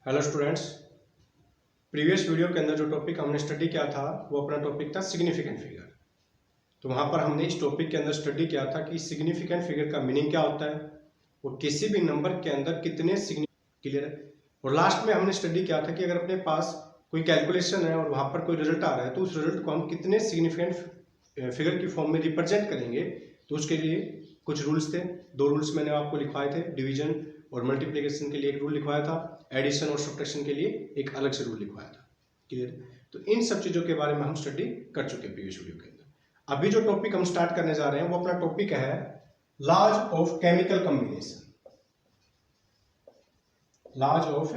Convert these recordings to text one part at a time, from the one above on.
Hello students, previous video के अंदर जो टॉपिक हमने स्टडी किया था वो अपना टॉपिक था सिग्निफिकेंट फिगर। तो वहाँ पर हमने इस टॉपिक के अंदर स्टडी किया था कि सिग्निफिकेंट फिगर का मीनिंग क्या होता है, वो किसी भी नंबर के अंदर कितने क्लियर है। और लास्ट में हमने स्टडी किया था कि अगर अपने पास कोई कैलकुलेशन है और वहाँ पर कोई रिजल्ट आ रहा है तो उस रिजल्ट को हम कितने सिग्निफिकेंट फिगर की फॉर्म में रिप्रेजेंट करेंगे। तो उसके लिए कुछ रूल्स थे, दो रूल्स मैंने आपको लिखवाए थे। डिवीजन और मल्टीप्लिकेशन के लिए एक रूल लिखवाया था, एडिशन और सब्ट्रैक्शन के लिए एक अलग से रूल लिखवाया था। क्लियर। तो इन सब चीजों के बारे में हम स्टडी कर चुके हैं प्रीवियस वीडियो के अंदर। अभी जो टॉपिक हम स्टार्ट करने जा रहे हैं वो अपना टॉपिक है laws of chemical combination. Laws of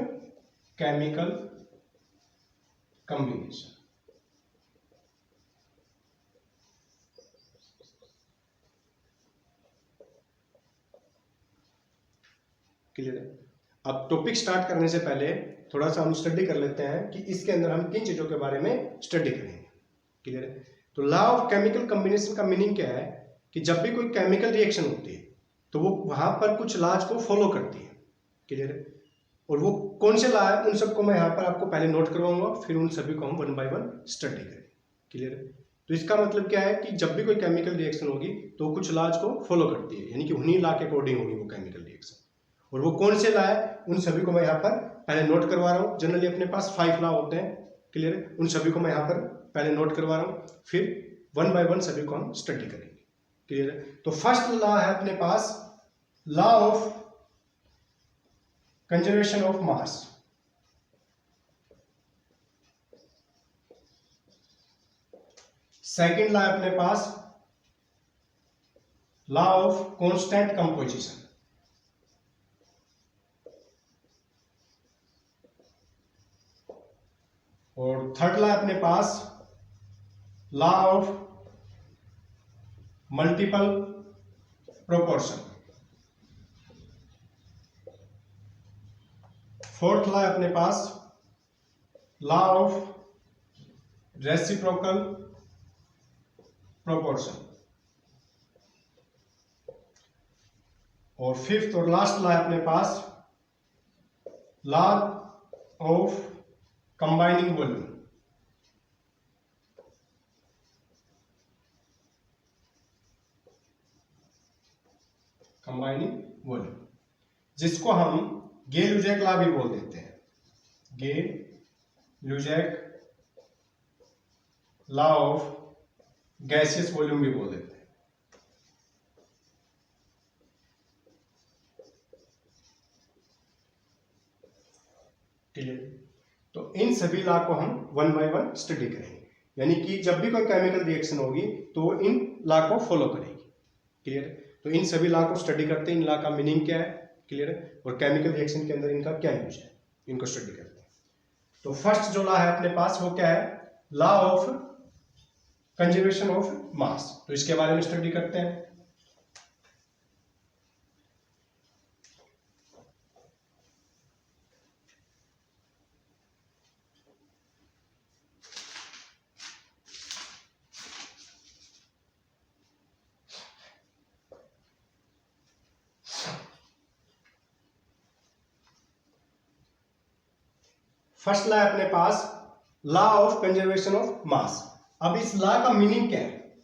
chemical combination. Clear है। अब टॉपिक स्टार्ट करने से पहले थोड़ा सा हम स्टडी कर लेते हैं कि इसके अंदर हम किन चीजों के बारे में स्टडी करेंगे। क्लियर है। तो लॉ ऑफ केमिकल कॉम्बिनेशन का मीनिंग क्या है कि जब भी कोई केमिकल रिएक्शन होती है तो वो वहां पर कुछ लॉज को फॉलो करती है। क्लियर है। और वो कौन से लॉ है उन सबको मैं यहाँ पर आपको पहले नोट करवाऊंगा, फिर उन सभी को हम वन बाय वन स्टडी करेंगे। क्लियर है। तो इसका मतलब क्या है कि जब भी कोई केमिकल रिएक्शन होगी तो कुछ लॉज को फॉलो करती है, यानी कि उन्हीं लॉ के अकॉर्डिंग होगी वो केमिकल रिएक्शन। और वो कौन से लॉ है उन सभी को मैं यहाँ पर पहले नोट करवा रहा हूँ। जनरली अपने पास 5 लॉ होते हैं। क्लियर है। उन सभी को मैं यहाँ पर पहले नोट करवा रहा हूँ, फिर वन बाय वन सभी को हम स्टडी करेंगे। क्लियर है। तो फर्स्ट लॉ है अपने पास law of conservation of mass. Second law है अपने पास लॉ ऑफ कांस्टेंट कंपोजिशन। और थर्ड लॉ अपने पास law of multiple proportion. Fourth law अपने पास लॉ ऑफ रेसिप्रोकल प्रोपोर्शन। और फिफ्थ और लास्ट लॉ अपने पास law of combining volume. Combining volume जिसको हम गे-लुजैक लॉ भी बोल देते हैं। Gay Lussac law of gaseous volume भी बोल देते हैं। क्लियर। तो इन सभी लॉ को हम वन बाय वन स्टडी करेंगे, यानी कि जब भी कोई केमिकल रिएक्शन होगी तो इन लॉ को फॉलो करेगी। क्लियर। तो इन सभी लॉ को स्टडी करते हैं, इन लॉ का मीनिंग क्या है। क्लियर है। और केमिकल रिएक्शन के अंदर इनका क्या यूज है, इनको स्टडी करते हैं। तो फर्स्ट जो लॉ है अपने पास वो क्या है, लॉ ऑफ कंजर्वेशन ऑफ मास। तो इसके बारे में स्टडी करते हैं। फर्स्ट लॉ है अपने पास law of conservation of mass. अब इस लॉ का मीनिंग क्या है,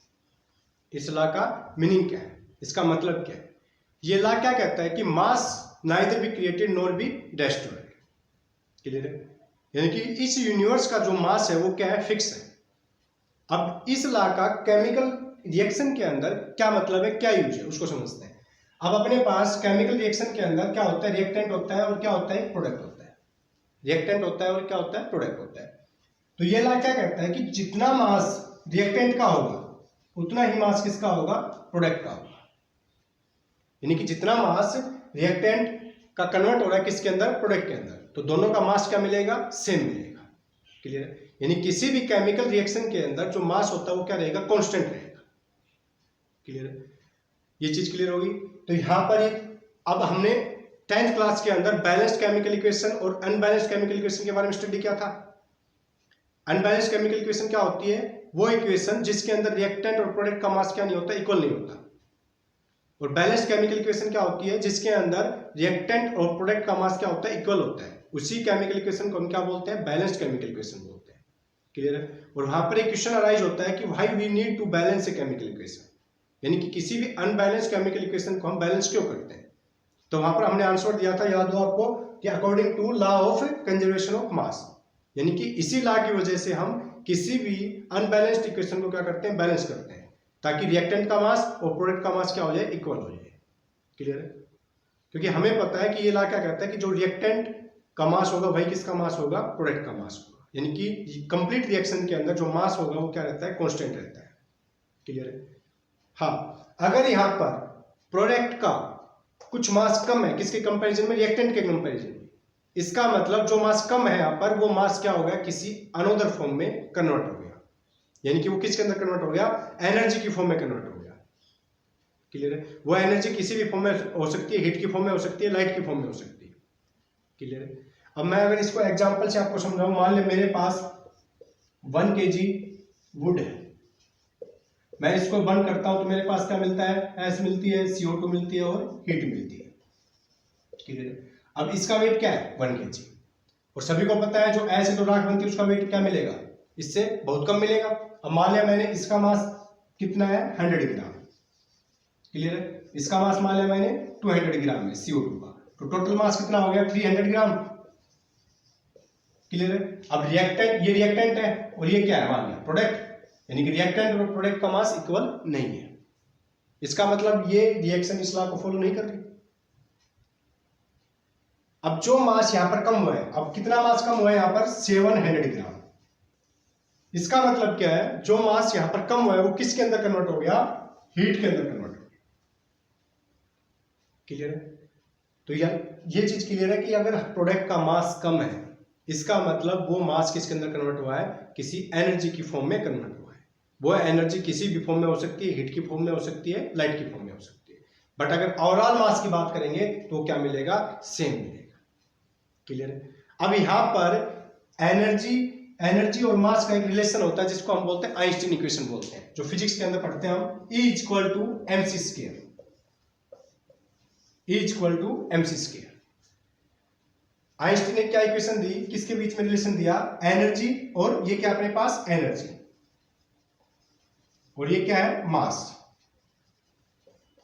इस लॉ का मीनिंग क्या है, इसका मतलब क्या है। ये लॉ क्या कहता है कि mass neither be created nor be destroyed. Clear है। यानी कि इस यूनिवर्स का जो मास है वो क्या है, फिक्स है। अब इस लॉ का केमिकल रिएक्शन के अंदर क्या मतलब है, क्या यूज है, उसको समझते हैं। अब अपने पास केमिकल रिएक्शन के अंदर क्या होता है, रिएक्टेंट होता है और क्या होता है, प्रोडक्ट होता है। रिएक्टेंट होता है और क्या होता है, प्रोडक्ट होता है। तो ये लॉ क्या कहता है कि जितना मास रिएक्टेंट का होगा उतना ही मास किसका होगा, प्रोडक्ट का होगा। यानी कि जितना मास रिएक्टेंट का कन्वर्ट हो रहा है किसके अंदर, प्रोडक्ट के अंदर, तो दोनों का मास क्या मिलेगा, सेम मिलेगा। क्लियर है। यानी किसी भी केमिकल रिएक्शन के अंदर जो मास होता है वो क्या रहेगा, कांस्टेंट रहेगा। क्लियर है। ये चीज क्लियर होगी। तो यहां पर अब हमने 10th क्लास के अंदर बैलेंस्ड केमिकल इक्वेशन और अनबैलेंस्ड केमिकल इक्वेशन के बारे में स्टडी किया था। अनबैलेंस्ड केमिकल इक्वेशन क्या होती है, वो इक्वेशन जिसके अंदर रिएक्टेंट और प्रोडक्ट का मास क्या नहीं होता, इक्वल नहीं होता। और बैलेंस्ड केमिकल इक्वेशन क्या होती है, जिसके अंदर रिएक्टेंट और प्रोडक्ट का मास क्या होता है, इक्वल होता है। उसी केमिकल इक्वेशन को हम क्या बोलते हैं, बैलेंस्ड केमिकल इक्वेशन बोलते हैं। क्लियर है। और वहां पर एक क्वेश्चन अराइज होता है कि why we need to balance a chemical equation, यानी कि किसी भी अनबैलेंस्ड केमिकल इक्वेशन को हम बैलेंस क्यों करते हैं। तो वहां पर हमने आंसर दिया था, याद हो आपको, कि according to law of conservation of mass, यानी कि इसी लॉ की वजह से हम किसी भी अनबैलेंस्ड इक्वेशन को क्या करते हैं, बैलेंस करते हैं, ताकि रिएक्टेंट का मास और प्रोडक्ट का मास क्या हो जाए, इक्वल हो जाए। क्लियर है। क्योंकि हमें पता है कि ये लॉ क्या कहता है कि जो रिएक्टेंट का मास होगा वही किसका मास होगा, प्रोडक्ट का मास होगा, यानी कि कंप्लीट रिएक्शन के अंदर जो मास होगा वो क्या रहता है, कांस्टेंट रहता है। क्लियर है। हाँ, अगर यहाँ पर प्रोडक्ट का कुछ मास कम है, किसके कंपैरिजन में, रिएक्टेंट के कंपैरिजन में, इसका मतलब जो मास कम है यहाँ पर वो मास क्या हो गया, किसी अनदर फॉर्म में कन्वर्ट हो गया, यानी कि वो किसके अंदर कन्वर्ट हो गया, एनर्जी की फॉर्म में कन्वर्ट हो गया। क्लियर है। वो एनर्जी किसी भी फॉर्म में हो सकती है, हीट की फॉर्म में हो सकती है, लाइट की फॉर्म में हो सकती है। क्लियर है। अब मैं अगर इसको एग्जांपल से आपको समझाऊं, मान ले मेरे पास 1 kg वुड है, मैं इसको बर्न करता हूं तो मेरे पास क्या मिलता है, एस मिलती है, CO2 मिलती है और हीट मिलती है। क्लियर है। अब इसका वेट क्या है, 1 kg, और सभी को पता है जो ऐसे तो राख बनती है उसका वेट क्या मिलेगा, इससे बहुत कम मिलेगा। अब मान लिया मैंने इसका मास कितना है, 100 ग्राम। क्लियर है। इसका मास मान लिया मैंने 200 ग्राम है CO2 का, तो टोटल मास कितना हो गया, 300 ग्राम। क्लियर है। अब रिएक्टेंट, ये रिएक्टेंट है और ये क्या है, मान लिया प्रोडक्ट, यानी कि रिएक्टेंट और प्रोडक्ट का मास इक्वल नहीं है। इसका मतलब ये रिएक्शन इस लॉ को फॉलो नहीं कर रही। अब जो मास यहां पर कम हुआ है, अब कितना मास कम हुआ है यहां पर, 700 ग्राम। इसका मतलब क्या है, जो मास यहां पर कम हुआ है वो किसके अंदर कन्वर्ट हो गया, हीट के अंदर कन्वर्ट हो गया। क्लियर है। तो यार ये चीज क्लियर है कि अगर प्रोडक्ट का मास कम है, इसका मतलब वो मास किसके अंदर कन्वर्ट हुआ है, किसी एनर्जी की फॉर्म में कन्वर्ट हुआ है। वो एनर्जी किसी भी फॉर्म में हो सकती है, हीट की फॉर्म में हो सकती है, लाइट की फॉर्म में हो सकती है, बट अगर ओवरऑल मास की बात करेंगे तो क्या मिलेगा, सेम मिलेगा। क्लियर है। अब यहां पर एनर्जी और मास का एक रिलेशन होता है जिसको हम बोलते हैं आइंस्टीन इक्वेशन बोलते हैं, जो फिजिक्स के अंदर पढ़ते हैं हम, E = mc²। E = mc²। Einstein ने क्या इक्वेशन दी, किसके बीच में रिलेशन दिया, एनर्जी और ये क्या अपने पास, एनर्जी, और ये क्या है, मास।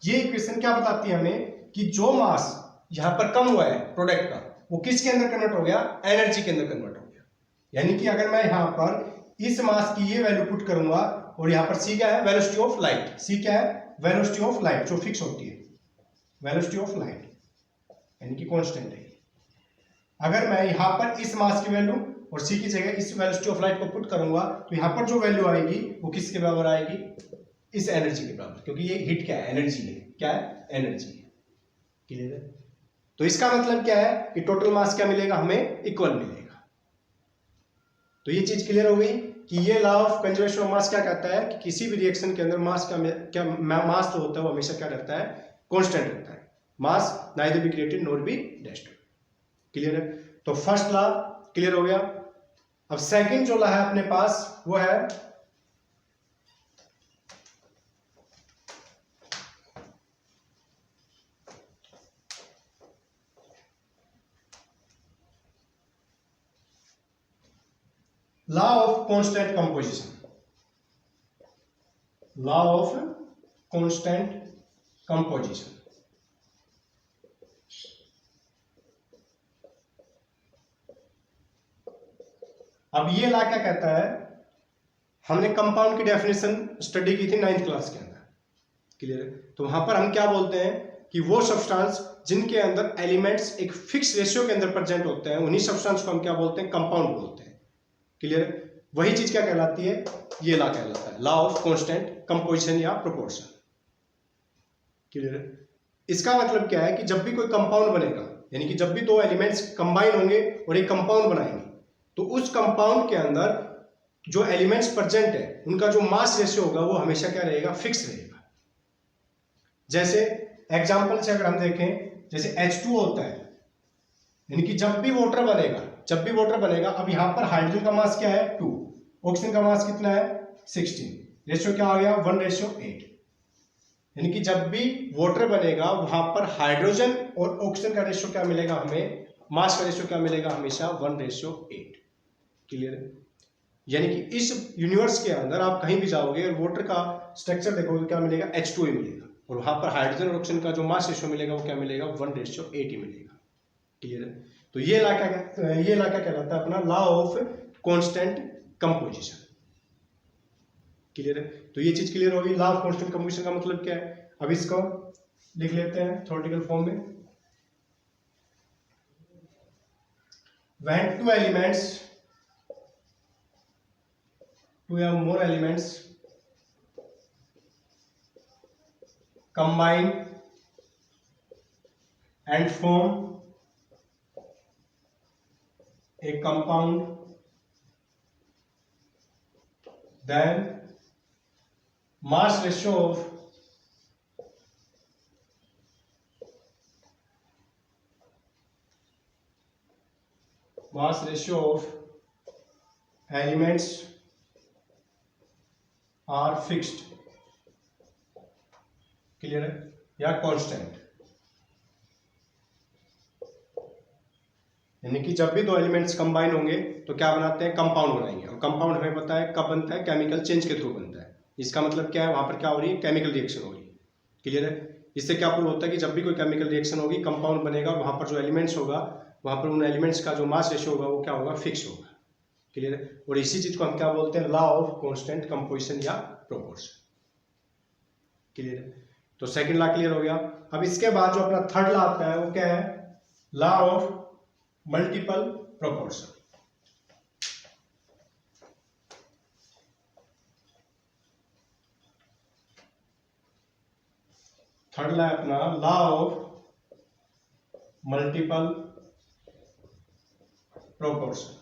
ये इक्वेशन क्या बताती है हमें कि जो मास यहां पर कम हुआ है प्रोडक्ट का, वो किसके अंदर कन्वर्ट हो गया, एनर्जी के अंदर कन्वर्ट हो गया। यानी कि अगर मैं यहां पर इस मास की ये वैल्यू पुट करूंगा, और यहां पर C क्या है, वेलोसिटी ऑफ लाइट, C क्या है, वेलोसिटी ऑफ लाइट, जो फिक्स होती है, वेलोसिटी ऑफ लाइट, यानी कि कांस्टेंट है। अगर मैं यहां पर इस मास की वैल्यू और C की जगह इस वेलोसिटी ऑफ लाइट को पुट करूंगा, तो यहां पर जो वैल्यू आएगी वो किसके बराबर आएगी, इस एनर्जी के बराबर, क्योंकि ये हीट क्या है, एनर्जी है, क्या है, एनर्जी है। क्लियर है। तो इसका मतलब क्या है कि टोटल मास क्या मिलेगा, हमें इक्वल मिलेगा। तो ये चीज क्लियर हो गई कि ये लॉ ऑफ कंजर्वेशन ऑफ मास क्या कहता है कि किसी भी रिएक्शन के अंदर मास क्या मास जो होता है वो हमेशा क्या रहता है, कांस्टेंट रहता है। Mass neither be created nor be destroyed. Clear है। तो फर्स्ट लॉ क्लियर हो गया। अब सेकंड जो लॉ है अपने पास वो है law of constant composition. Law of constant composition. अब ये लॉ क्या कहता है, हमने कंपाउंड की डेफिनेशन स्टडी की थी 9th क्लास के अंदर। क्लियर है। तो वहां पर हम क्या बोलते हैं कि वो सब्सटेंस जिनके अंदर एलिमेंट्स एक फिक्स रेशियो के अंदर प्रेजेंट होते हैं, उन्हीं सब्सटेंस को हम क्या बोलते हैं, कंपाउंड बोलते हैं। क्लियर है। वही चीज क्या कहलाती है, ये लॉ कहलाता है, लॉ ऑफ कांस्टेंट कंपोजिशन या प्रोपोर्शन। क्लियर है। इसका मतलब क्या है कि जब भी कोई कंपाउंड बनेगा, यानी कि जब भी दो एलिमेंट्स कंबाइन होंगे और एक कंपाउंड बनाएंगे, तो उस कंपाउंड के अंदर जो एलिमेंट्स प्रेजेंट है उनका जो मास रेशियो होगा वो हमेशा क्या रहेगा, फिक्स रहेगा। जैसे एग्जांपल से अगर हम देखें, जैसे H2O होता है, यानी कि जब भी वाटर बनेगा, अब यहां पर हाइड्रोजन का मास क्या है, 2, ऑक्सीजन का मास कितना है, 16, रेशियो क्या आ गया, 1:8। यानी कि जब भी वाटर बनेगा वहां पर हाइड्रोजन और ऑक्सीजन का रेशियो क्या मिलेगा हमें, मास का रेशियो क्या मिलेगा, हमेशा 1:8। क्लियर है? यानी कि इस यूनिवर्स के अंदर आप कहीं भी जाओगे और वाटर का स्ट्रक्चर देखोगे, क्या मिलेगा, H2 मिलेगा, और वहां पर हाइड्रोजन और ऑक्सीजन का जो मास रेशियो मिलेगा वो क्या मिलेगा, 1:8 ही मिलेगा। क्लियर है? तो ये ला क्या कहलाता है, अपना law of constant composition. Clear है? तो ये चीज क्लियर होगी। लॉ ऑफ कांस्टेंट कंपोजिशन का मतलब क्या है, अब इसको लिख लेते हैं थ्योरेटिकल फॉर्म में। when two or more elements combine and form a compound, then mass ratio of elements are fixed। Clear है? या कांस्टेंट। यानी कि जब भी दो एलिमेंट्स कंबाइन होंगे तो क्या बनाते हैं, कंपाउंड बनाएंगे, और कंपाउंड हमें पता है कब बनता है, केमिकल चेंज के थ्रू बनता है। इसका मतलब क्या है, वहां पर क्या हो रही है, केमिकल रिएक्शन हो रही है। क्लियर है? इससे क्या प्रूव होता है कि जब भी कोई केमिकल रिएक्शन होगी, कंपाउंड बनेगा, वहां पर जो एलिमेंट्स होगा, वहां पर उन एलिमेंट्स का जो मास रेशियो होगा वो क्या होगा, फिक्स होगा। क्लियर है? और इसी चीज को हम क्या बोलते हैं, लॉ ऑफ कांस्टेंट कंपोजिशन या प्रोपोर्शन। क्लियर है? तो सेकंड लॉ क्लियर हो गया। अब इसके बाद जो अपना थर्ड लॉ आता है वो क्या है, law of multiple proportion. Third law अपना लॉ ऑफ मल्टीपल प्रोपोर्शन।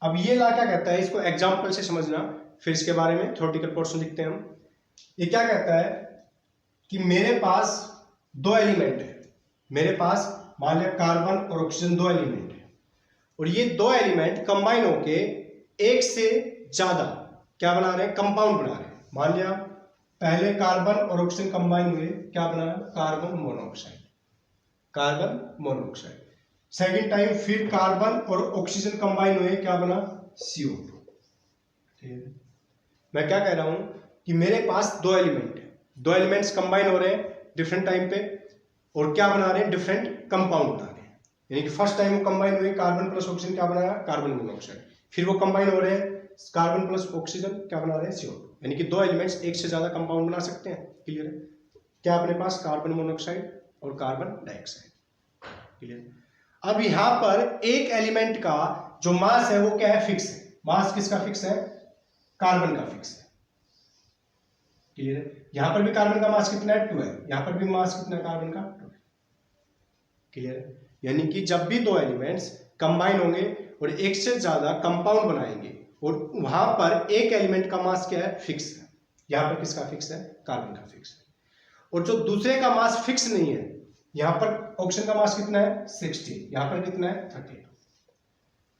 अब ये लॉ क्या कहता है, इसको एग्जांपल से समझना, फिर इसके बारे में थ्योरेटिकल पोर्शन लिखते हैं हम। ये क्या कहता है कि मेरे पास दो एलिमेंट है, मेरे पास मान लिया कार्बन और ऑक्सीजन दो एलिमेंट है, और ये दो एलिमेंट कंबाइन होके एक से ज्यादा क्या बना रहे हैं, कंपाउंड बना रहे हैं। मान लिया पहले कार्बन और ऑक्सीजन कंबाइन हुए, क्या बना, carbon monoxide, carbon monoxide. Second time फिर कार्बन और ऑक्सीजन कंबाइन हुए, क्या बना, CO2। मैं क्या कह रहा हूं कि मेरे पास दो एलिमेंट है, दो एलिमेंट्स कंबाइन हो रहे हैं डिफरेंट टाइम पे, और क्या बना रहे हैं, डिफरेंट कंपाउंड बना रहे हैं। यानी कि फर्स्ट टाइम वो कंबाइन हुए, कार्बन प्लस ऑक्सीजन क्या बनाया, कार्बन मोनोऑक्साइड, फिर वो कंबाइन हो रहे हैं, कार्बन प्लस ऑक्सीजन क्या बना रहे हैं, CO2। यानी कि दो एलिमेंट्स एक से ज्यादा कंपाउंड बना सकते हैं। क्लियर है? क्या अपने पास कार्बन मोनोऑक्साइड और कार्बन डाइऑक्साइड। क्लियर? अब यहां पर एक एलिमेंट का जो मास है वो क्या है, फिक्स है। मास किसका फिक्स है, कार्बन का फिक्स है। क्लियर है? यहां पर भी कार्बन का मास कितना है, 2 है, यहां पर भी मास कितना है कार्बन का, 2 है। क्लियर है? यानी कि जब भी दो एलिमेंट्स कंबाइन होंगे और एक से ज्यादा कंपाउंड बनाएंगे, और वहां पर एक एलिमेंट का मास क्या है, फिक्स है। यहां पर किसका फिक्स है, कार्बन का फिक्स है। और जो दूसरे का मास फिक्स नहीं है, यहां पर ऑक्सीजन का मास कितना है, 16, यहां पर कितना है, 32।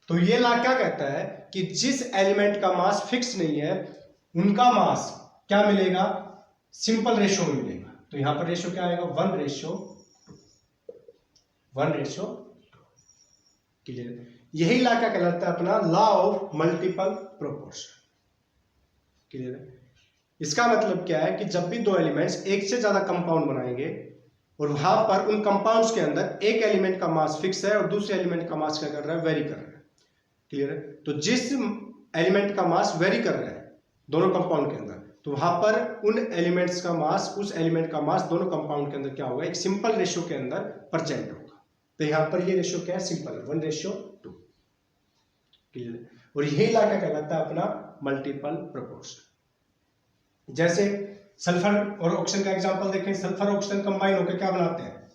तो ये लॉ क्या कहता है कि जिस एलिमेंट का मास फिक्स नहीं है, उनका मास क्या मिलेगा, सिंपल रेशियो में मिलेगा। तो यहां पर रेशियो क्या आएगा, 1:2। क्लियर? यही लॉ क्या कहलाता है, अपना law of multiple proportion. Clear है? इसका मतलब क्या है कि जब भी दो एलिमेंट्स एक से ज्यादा कंपाउंड बनाएंगे, और वहां पर उन कंपाउंड्स के अंदर एक एलिमेंट का मास फिक्स है और दूसरे एलिमेंट का मास क्या कर रहा है, वेरी कर रहा है। क्लियर है? तो जिस एलिमेंट का मास वेरी कर रहा है दोनों कंपाउंड के अंदर, तो वहां पर उन एलिमेंट्स का मास, उस एलिमेंट का मास दोनों कंपाउंड के अंदर क्या होगा, एक सिंपल रेशियो के अंदर प्रेजेंट होगा। तो यहां पर ये रेशियो क्या है, सिंपल, 1:2। क्लियर? और यही ला क्या कहलाता है, अपना मल्टीपल प्रोपोर्शन। जैसे सल्फर और ऑक्सीजन का एग्जांपल देखें, सल्फर और ऑक्सीजन कंबाइन होकर क्या बनाते हैं,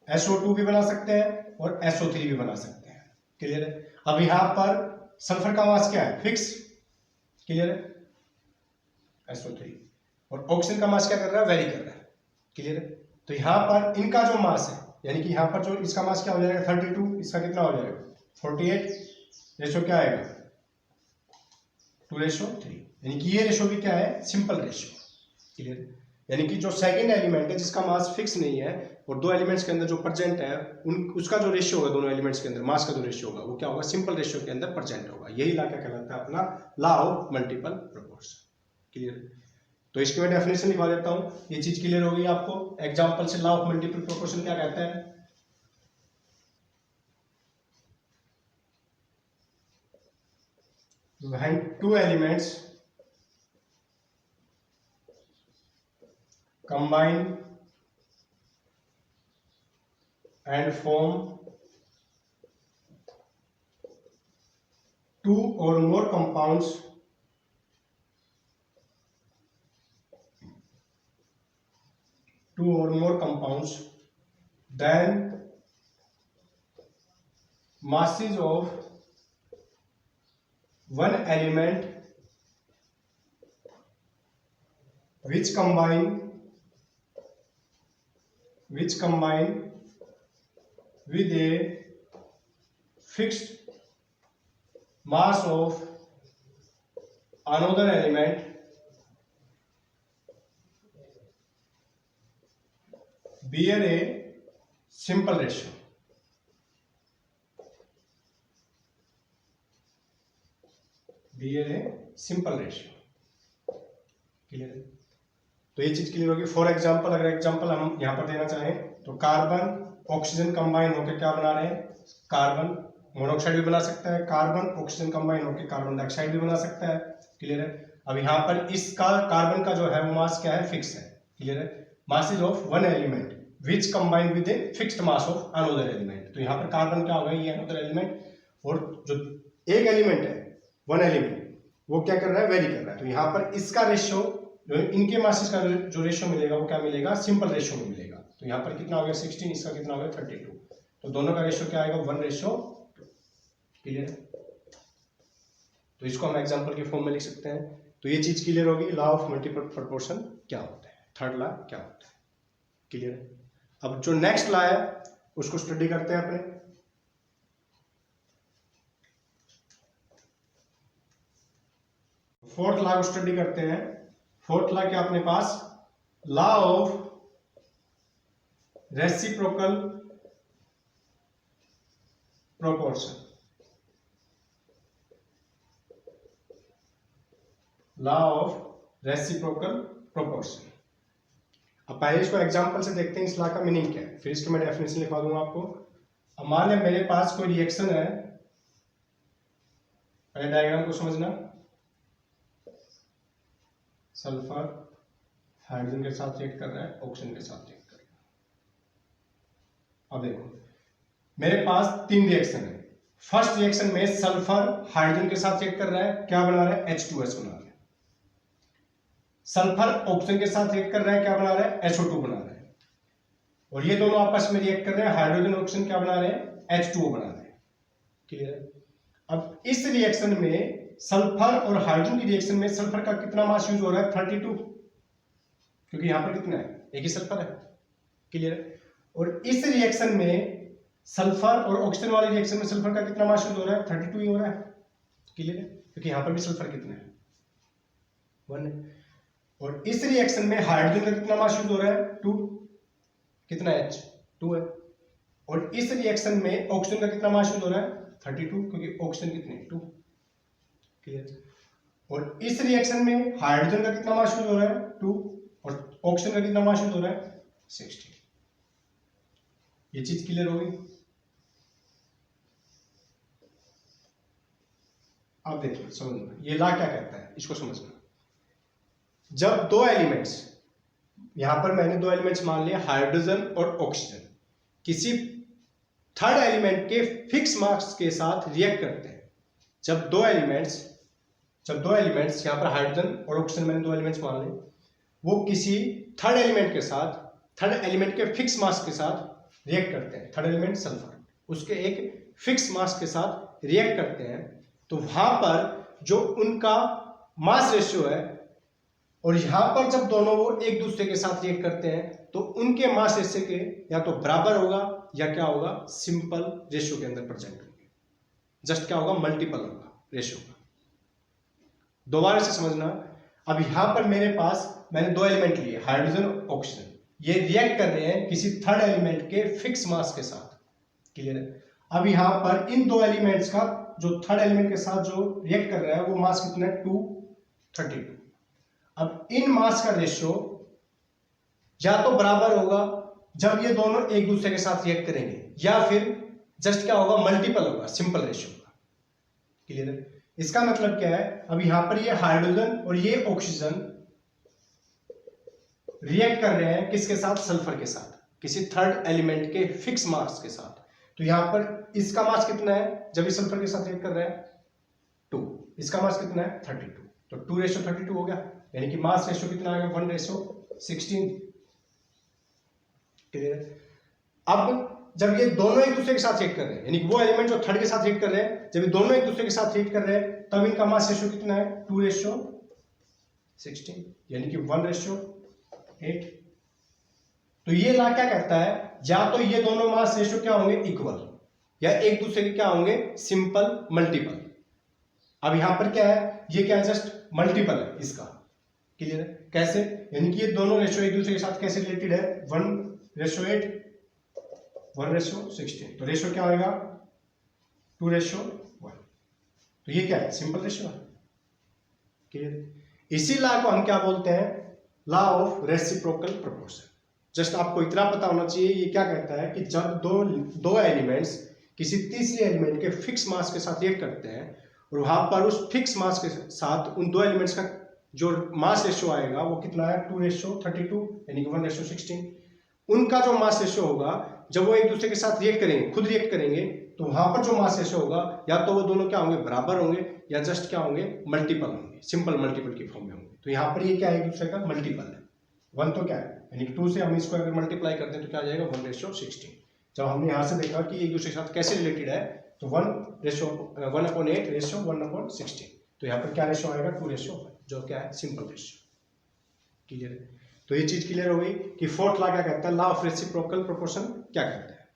SO2 भी बना सकते हैं और SO3 भी बना सकते हैं। क्लियर है? अब यहां पर सल्फर का मास क्या है, फिक्स। क्लियर है? SO3। और ऑक्सीजन का मास क्या कर रहा है, वेरी कर रहा है। क्लियर है? तो यहां पर इनका जो मास है, यानी कि यहां पर जो इसका मास क्या हो जाएगा, 32, इसका कितना हो जाएगा, 48। रेशो क्या आएगा, 2:3। यानी कि ये रेशो भी क्या है, सिंपल रेशियो। क्लियर? यानी कि जो सेकंड एलिमेंट है जिसका मास फिक्स नहीं है और दो एलिमेंट्स के अंदर जो प्रेजेंट है उसका जो रेशियो होगा दोनों एलिमेंट्स के अंदर मास का जो रेशियो होगा वो क्या होगा, सिंपल रेशियो के अंदर प्रेजेंट होगा। यही ला क्या कहलाता है, अपना law of multiple proportion. Clear? तो इसकी मैं डेफिनेशन लिखवा देता हूं, ये चीज क्लियर होगी आपको। एग्जांपल से लॉ ऑफ मल्टीपल प्रोपोर्शन क्या कहता है, when two elements combine and form two or more compounds then masses of one element which combine with a fixed mass of another element bear a simple ratio। Clear है? तो ये चीज clear होगी। For example, अगर example हम यहां पर देना चाहें तो कार्बन ऑक्सीजन कंबाइन होकर क्या बना रहे हैं, कार्बन मोनोऑक्साइड भी बना सकता है, कार्बन ऑक्सीजन कंबाइन होकर कार्बन डाइऑक्साइड भी बना सकता है। क्लियर है? अब यहाँ पर इसका कार्बन का जो है वो मास क्या है, फिक्स है। क्लियर है? Masses of one element which combine with a fixed mass of another element. तो यहाँ पर कार्बन क्या होगा, ये अनदर एलिमेंट, और जो एक एलिमेंट है वन एलिमेंट वो क्या कर रहा है, वेरी कर रहा है। तो यहाँ पर इसका रेशियो जो इनके मासेस का जो रेशियो मिलेगा वो क्या मिलेगा, सिंपल रेशियो में मिलेगा। तो यहाँ पर कितना हो गया 16, इसका कितना हो गया 32। तो दोनों का रेशियो क्या आएगा, 1:2। क्लियर है? तो इसको हम एग्जांपल के फॉर्म में लिख सकते हैं। तो ये चीज क्लियर होगी, लॉ ऑफ मल्टीपल प्रोपोर्शन क्या होता है, थर्ड लॉ क्या होता है। क्लियर है? अब जो नेक्स्ट लॉ है उसको स्टडी करते हैं अपने। फोर्थ लॉ को स्टडी करते हैं। फोर्थ लॉ क्या अपने पास, law of reciprocal proportion. Law of reciprocal proportion. अब पहले इसको एग्जांपल से देखते हैं इस लॉ का मीनिंग क्या है, फिर इसकी मैं डेफिनेशन लिखवा दूंगा आपको। अब मान लें मेरे पास कोई रिएक्शन है, पहले डायग्राम को समझना। सल्फर हाइड्रोजन के साथ रिएक्ट कर रहा है, ऑक्सीजन के साथ रिएक्ट कर रहा है। अब देखो मेरे पास 3 रिएक्शन है। फर्स्ट रिएक्शन में सल्फर हाइड्रोजन के साथ रिएक्ट कर रहा है, क्या बना रहा है, H2S बना रहा है। सल्फर ऑक्सीजन के साथ रिएक्ट कर रहा है, क्या बना रहा है, SO2 बना रहा है। और ये दोनों आपस में रिएक्ट कर रहे हैं, हाइड्रोजन ऑक्सीजन क्या बना रहे हैं, H2O बना रहे हैं। क्लियर है? अब इस रिएक्शन में सल्फर और हाइड्रोजन की रिएक्शन में सल्फर का कितना मास यूज हो रहा है, 32, क्योंकि यहां पर कितना है, एक ही सल्फर है। क्लियर है? और इस रिएक्शन में सल्फर और ऑक्सीजन वाली रिएक्शन में सल्फर का कितना मास यूज हो रहा है, 32 ही हो रहा है। क्लियर है? क्योंकि यहां पर भी सल्फर कितना है, 1 है। और इस रिएक्शन में हाइड्रोजन का कितना मास यूज हो रहा है, 2, कितना H, 2 है। और इस रिएक्शन में ऑक्सीजन का कितना मास यूज हो रहा है, 32, क्योंकि ऑक्सीजन कितने, 2। क्लियर? और इस रिएक्शन में हाइड्रोजन का कितना मास यूज हो रहा है, 2, और ऑक्सीजन का कितना मास यूज हो रहा है, 16। ये चीज क्लियर होगी। अब देखिए समझना, ये लॉ क्या कहता है, इसको समझना। जब दो एलिमेंट्स, यहां पर मैंने 2 एलिमेंट्स मान लिए हाइड्रोजन और ऑक्सीजन, किसी थर्ड एलिमेंट के फिक्स मास के साथ रिएक्ट करते हैं। जब दो एलिमेंट्स यहां पर हाइड्रोजन और ऑक्सीजन, मैंने 2 एलिमेंट्स मान लिए, वो किसी थर्ड एलिमेंट के फिक्स मास के साथ रिएक्ट करते हैं। थर्ड एलिमेंट सल्फर, उसके एक फिक्स मास के साथ रिएक्ट करते हैं। तो वहां पर जो उनका मास रेशियो है, और यहां पर जब दोनों वो एक दूसरे के साथ रिएक्ट करते हैं तो उनके मास रेशियो के या तो बराबर होगा या क्या होगा, सिंपल रेशियो के अंदर प्रेजेंट होंगे। जस्ट क्या होगा, मल्टीपल होगा रेशियो का। दोबारा से समझना। अब यहां पर मेरे पास मैंने दो एलिमेंट लिए, हाइड्रोजन और ऑक्सीजन, ये रिएक्ट कर रहे हैं किसी थर्ड एलिमेंट के फिक्स मास के साथ। क्लियर है? अब यहां पर इन दो एलिमेंट्स का जो थर्ड एलिमेंट के साथ जो रिएक्ट कर रहा है वो मास कितना है, 232। अब इन मास का रेशियो या तो बराबर होगा जब ये दोनों एक दूसरे के साथ रिएक्ट करेंगे, या फिर जस्ट क्या होगा, मल्टीपल होगा, सिंपल रेशियो होगा। क्लियर है? इसका मतलब क्या है, अब यहां पर ये हाइड्रोजन और ये ऑक्सीजन रिएक्ट कर रहे हैं किसके साथ, सल्फर के साथ, किसी थर्ड एलिमेंट के फिक्स मास के साथ। तो यहां पर इसका मास कितना है जब ये सल्फर के साथ रिएक्ट कर रहा है, 2, इसका मास कितना है, 32, तो 2:32 हो गया, यानी कि मास रेशियो कितना आ गया, 1:16। क्लियर? अब जब ये दोनों एक दूसरे के साथ रिएक्ट कर रहे हैं, यानी कि वो एलिमेंट जो थर्ड के साथ रिएक्ट कर रहे हैं, जब ये दोनों एक दूसरे के साथ रिएक्ट कर रहे हैं, तब इनका मास रेशियो कितना है, 2:16, यानी कि 1:8। तो ये ला क्या कहता है, या तो ये दोनों मास रेशियो क्या होंगे, इक्वल, या एक दूसरे के क्या होंगे, सिंपल मल्टीपल। अब यहां पर क्या है, ये क्या है, जस्ट मल्टीपल है इसका। क्लियर है? कैसे, यानी कि ये दोनों रेशियो एक दूसरे के साथ कैसे रिलेटेड है, 1:8, 1:16, तो रेशियो क्या होगा, 2:1। तो ये क्या है, सिंपल रेशियो है। क्लियर? इसी लॉ को हम क्या बोलते हैं, law of reciprocal proportion. Just आपको इतना पता होना चाहिए, ये क्या कहता है कि जब दो एलिमेंट्स किसी तीसरे एलिमेंट के फिक्स मास के साथ रिएक्ट करते हैं और वहां पर उस फिक्स मास के साथ उन दो एलिमेंट्स का जो मास रेशियो आएगा वो कितना है, 2:32, यानी कि 1:16। उनका जो मास रेशियो होगा जब वो एक दूसरे के साथ रिएक्ट करेंगे, खुद रिएक्ट करेंगे, तो वहां पर जो मास रेशियो होगा या तो वो दोनों क्या होंगे, बराबर होंगे, या जस्ट क्या होंगे, मल्टीपल होंगे, सिंपल मल्टीपल की फॉर्म में होंगे। तो यहाँ पर ये क्या है, एक दूसरे का मल्टीपल है। 1 तो क्या है, यानी कि 2 से हम इसको अगर मल्टीप्लाई करते हैं तो क्या आ जाएगा, 1:16। जब हमने यहाँ से देखा कि एक दूसरे के साथ कैसे रिलेटेड है, तो 1:8 रेशियो 1/16, तो यहाँ पर क्या रेशियो आएगा, 2:1, जो क्या है, सिंपल रेशियो। क्लियर है? तो ये चीज क्लियर हो गई कि फोर्थ लॉ क्या कहता है, लॉ ऑफ रेसिप्रोकल प्रोपोर्शन क्या कहता है।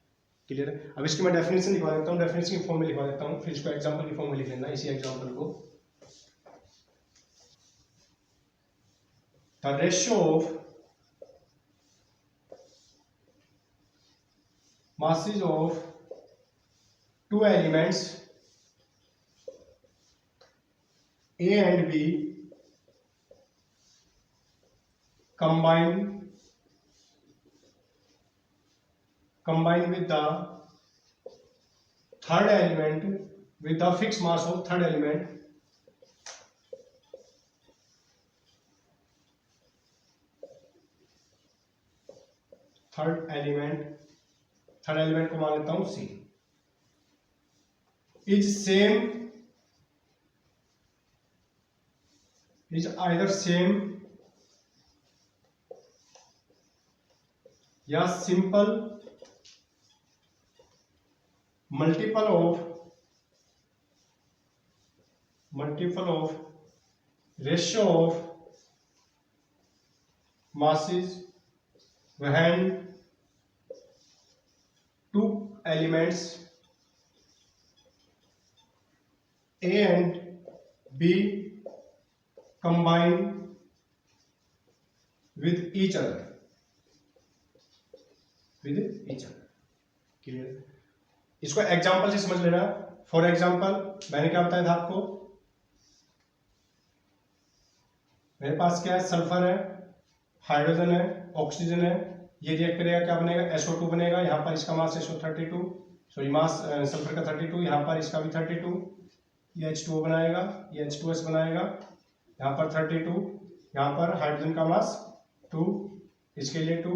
क्लियर है? अब इसकी मैं डेफिनेशन लिखवा देता हूँ, डेफिनेशन की फॉर्म में लिखवा देता हूँ, फिर इसको एग्जांपल की फॉर्म में लिख लेना, इसी एग्जांपल को। The ratio of masses of two elements A and B combine with the third element with the fixed mass of third element third element को मान लेता हूं C, is either same या simple multiple of ratio of masses when two elements A and B combine with each other. Clear? इसको example से समझ लेना। For example मैंने क्या बताया था आपको, मेरे पास क्या है, सल्फर है, हाइड्रोजन है, ऑक्सीजन है, ये रिएक्ट करेगा, क्या बनेगा, SO2 बनेगा। यहाँ पर इसका मास SO32, सॉरी मास सल्फर का 32, यहाँ पर इसका भी 32, ये H2O बनाएगा, ये H2S बनाएगा, यहाँ पर 32, यहाँ पर हाइड्रोजन का मास 2, इसके लिए 2,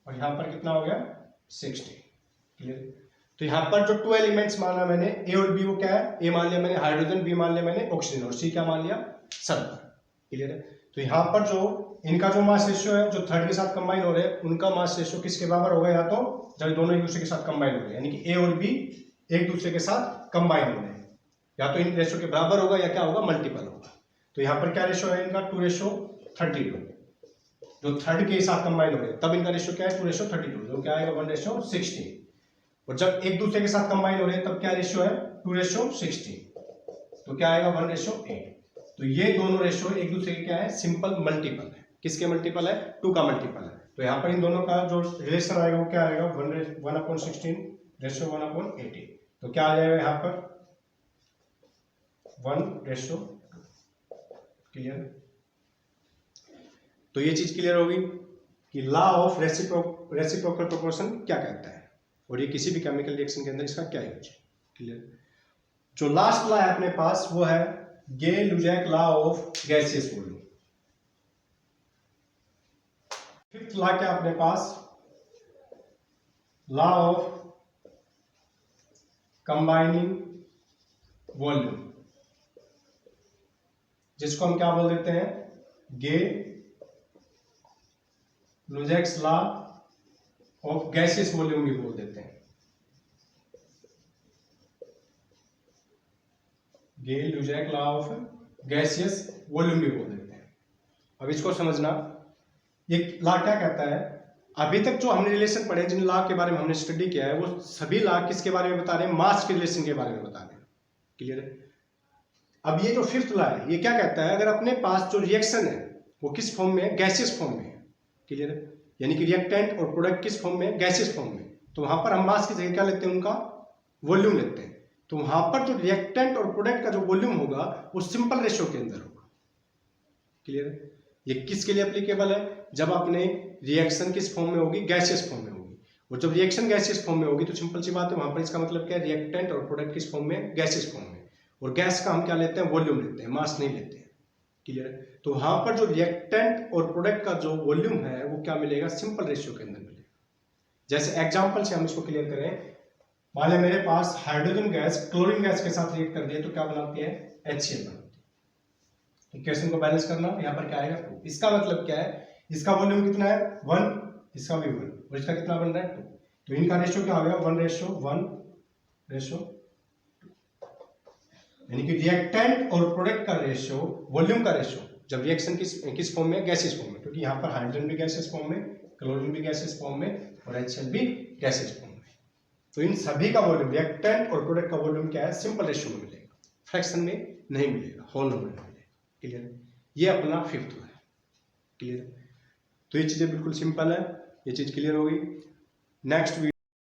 और यहाँ पर कितना हो गया, 60। क्लियर? तो यहाँ पर जो 2 एलिमेंट्स माना मैंने, A और B, वो क्या है, A मान लिया मैंने हाइड्रोजन, B मान लिया मैंने ऑक्सीजन, और C क्या मान लिया, सल्फर। क्लियर है? तो यहाँ पर जो इनका जो मास रेशियो है, जो थर्ड के साथ कंबाइन हो रहे हैं, उनका मास रेशियो किसके बराबर होगा, या तो जब दोनों एक दूसरे के साथ कंबाइन हो रहे हैं, यानी कि A और B एक दूसरे के साथ कंबाइन हो रहे हैं, या तो इन रेशियो के बराबर होगा या क्या होगा, मल्टीपल होगा। तो यहाँ पर क्या रेशियो है इनका, 2:32, जो थर्ड के साथ कंबाइन हो रहे हैं, तब इनका रेशियो क्या है, 2:32, जो क्या आएगा, 1:16। और जब एक दूसरे के साथ कंबाइन हो रहे हैं तब क्या रेशियो है, 2:16, तो क्या आएगा, 1:8। तो ये दोनों रेशियो एक दूसरे के क्या है, सिंपल मल्टीपल है। किसके मल्टीपल है? 2 का मल्टीपल है। तो यहाँ पर इन दोनों का जो रिलेशन आएगा वो क्या आएगा? 1/16 रेशियो 1/18। तो क्या आ जाएगा यहाँ पर? 1:2। क्लियर? तो ये चीज क्लियर होगी कि लॉ ऑफ रेसिप्रोकल प्रोपोर्शन क्या कहता है और ये किसी भी केमिकल रिएक्शन के अंदर इसका क्या यूज है। क्लियर? जो लास्ट लॉ है अपने पास वो है Gay Lussac law of gaseous volume. Fifth law क्या अपने पास? लॉ ऑफ कंबाइनिंग वॉल्यूम, जिसको हम क्या बोल देते हैं? Gay Lussac's law of gaseous volume भी बोल देते हैं। Gay Lussac law of gaseous volume भी बोल देते हैं। अब इसको समझना, ये लॉ क्या कहता है? अभी तक जो हमने रिलेशन पढ़े, जिन लॉ के बारे में हमने स्टडी किया है, वो सभी लॉ किसके बारे में बता रहे हैं? मास के रिलेशन के बारे में बता रहे हैं। क्लियर है? अब ये जो फिफ्थ लॉ है ये क्या कहता है? अगर अपने पास जो रिएक्शन है वो किस फॉर्म में है? गैसियस फॉर्म में है। क्लियर है? यानी कि रिएक्टेंट और प्रोडक्ट किस फॉर्म में है? गैसियस फॉर्म में। तो वहां पर हम मास की जगह क्या लेते हैं? उनका वॉल्यूम लेते हैं। तो वहां पर जो रिएक्टेंट और प्रोडक्ट का जो वॉल्यूम होगा वो सिंपल रेशियो के अंदर होगा। क्लियर है? ये किसके लिए एप्लीकेबल है? जब अपने रिएक्शन किस फॉर्म में होगी? गैसियस फॉर्म में होगी। और जब रिएक्शन गैसियस फॉर्म में होगी तो सिंपल सी बात है, वहां पर इसका मतलब क्या है? रिएक्टेंट और प्रोडक्ट किस फॉर्म में? गैसियस फॉर्म में। और गैस का हम क्या लेते हैं? वॉल्यूम लेते हैं, मास नहीं लेते हैं। क्लियर है? तो वहां पर जो रिएक्टेंट और प्रोडक्ट का जो वॉल्यूम है वो क्या मिलेगा? सिंपल रेशियो के अंदर मिलेगा। जैसे एग्जांपल से हम इसको क्लियर करें, मान लें मेरे पास हाइड्रोजन गैस क्लोरीन गैस के साथ रिएक्ट कर दिया तो क्या बनाती है? HCl बनाती है। इक्वेशन को बैलेंस करना, यहाँ पर क्या आएगा? 2। इसका मतलब क्या है? इसका वॉल्यूम कितना है? 1, इसका भी 1, और इसका कितना बन रहा है? 2। तो इनका रेशियो क्या हो गया? 1:1:2। यानी कि रिएक्टेंट और प्रोडक्ट का रेशियो, वॉल्यूम का रेशियो, जब रिएक्शन किस फॉर्म में? गैसियस फॉर्म में। क्योंकि यहाँ पर हाइड्रोजन भी गैसियस फॉर्म में, क्लोरीन भी गैसियस फॉर्म में और HCl भी गैसियस फॉर्म में। तो इन सभी का वॉल्यूम, रिएक्टेंट और प्रोडक्ट का वॉल्यूम क्या है? सिंपल रेशियो में मिलेगा, फ्रैक्शन में नहीं मिलेगा, होल नंबर में मिलेगा। क्लियर? ये अपना फिफ्थ है। क्लियर? तो ये चीजें बिल्कुल सिंपल है, ये चीज क्लियर होगी। नेक्स्ट